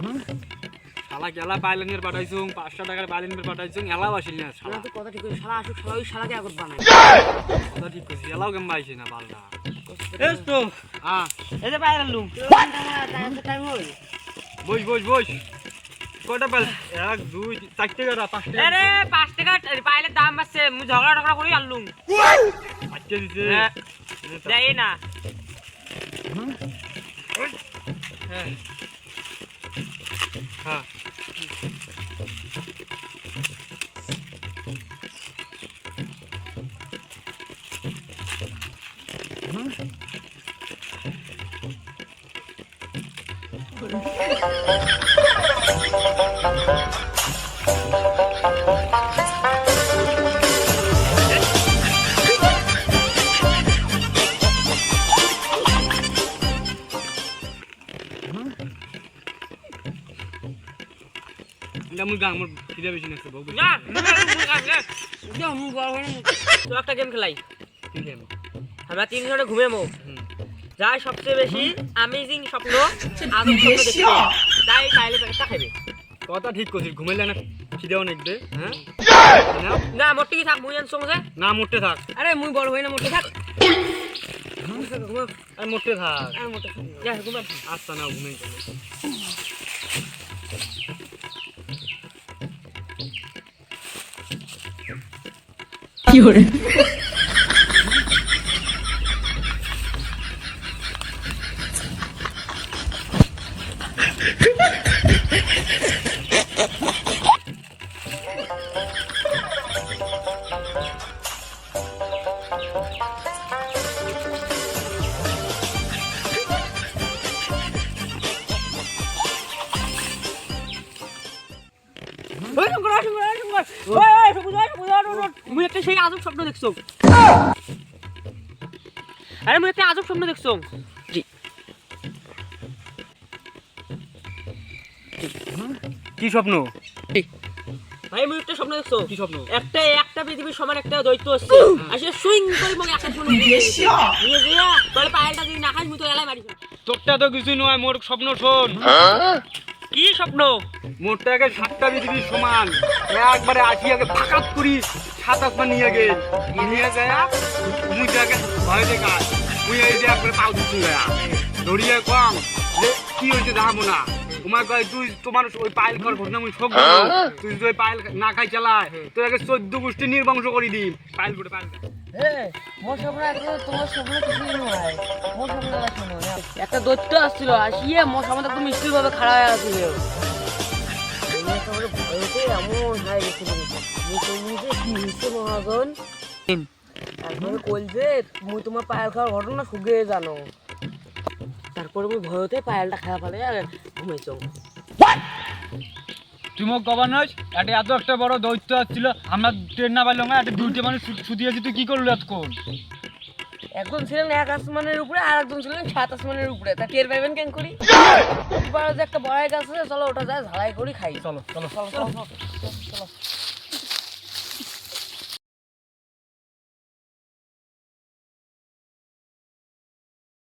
শালা গেলা বাইলেনের পাঠাইছুং 500 টাকার বাইলেনের পাঠাইছুং এলা বাসিল না শালা তো কথা ঠিক কইছিস শালা আসুক শালা ওই শালাকে আগত বানাই কথা ঠিক কইছিস এলাও কেন বাইছে না বালটা এই তো এই যে বাইরে লুম টাইম হই বস কয়টা পাইল 1 2 4 টাকা 5 টাকা আরে 5 টাকা পাইলের দাম বাড়ছে মুই ঝগড়া করি আনলুম আচ্ছা দিছে দেই না হ্যাঁ হ্যাঁ মুই গাং মোর খিদা বেশি নাছে বউ না তো একটা গেম খেলাই ঠিক আছে আমরা 3 জনে ঘুমেমো যাই সবচেয়ে বেশি অ্যামেজিং স্বপ্ন আদম স্বপ্ন দেখবে তাই পাইলে একটা খাবে কথা ঠিক কইছিস ঘুমাইলে না খিদাও নেকবে হ্যাঁ না মোটে কি থাক মুই আনছো যে না মোটে থাক আরে মুই বড় হই না মোটে থাক আর মোটে থাক আর মোটে যা ঘুমা আচ্ছা না ঘুমাই চলে কি হরে মুই একটা সেই আজব স্বপ্ন দেখছো আরে মুই একটা আজব স্বপ্ন দেখছো জি কি স্বপ্ন ভাই মুই একটা স্বপ্ন দেখছো কি স্বপ্ন একটা পৃথিবীর সমান একটা দৈত্য আসছে আসলে সুইং করে মগে একটা শুনে নিয়ে দিয়া বলে পায়েলটা যদি না খাস মুই তো এলাই মারিস তোরটা তো কিছুই নয় মোর স্বপ্ন শোন কি স্বপ্ন মোরটা আগে 7টা পৃথিবীর সমান একবারে আসি আগে ফাকাত করি 7 আসমান নিয়ে গে নিয়ে যায় মুই আগে ভয় দেখা মুই এই যে একবারে পাও দিচ্ছি গয়া দড়িয়ে কম যে কি হইছে যাবো না তোমার কয় তুই তোমার ওই পাইল কর ঘটনা মুই সব তুই যদি ওই পাইল না খাই চালায় তুই আগে 14 গোষ্ঠী নির্বংশ করে দিই পাইল করে পাইল মোর স্বপ্ন তোমার স্বপ্ন কিছুই নয় মোর স্বপ্ন শোনো একটা দৈত্য আসছিল আসিয়ে মোর সামনে একদম মিষ্টির ভাবে খাড়া হয়ে আসছিল ভয়তে এমন হয়ে গেছিল কি হয়েছে মহাজন তারপরে কইছে মুই তোমার পায়েল খাওয়ার ঘটনা শুগে জানো তারপরে মুই ভয়তে পায়েলটা খাওয়া ফেলে ঘুমাইছ তুই মোক গভর্নর এটা এত একটা বড় দৈত্য আসছিল আমরা ট্রেন না পাইলাম এটা দুইটা মানুষ শুধিয়েছি তুই কি করলি এতক্ষণ একজন ছিলেন 1 আসমানের উপরে আর একজন ছিলেন 7 আসমানের উপরে তা টের পাইবেন কেন করি এবার যে একটা বড়াই গাছ আছে চলো ওটা যায় ঝালাই করি খাই চলো চলো চলো চলো চলো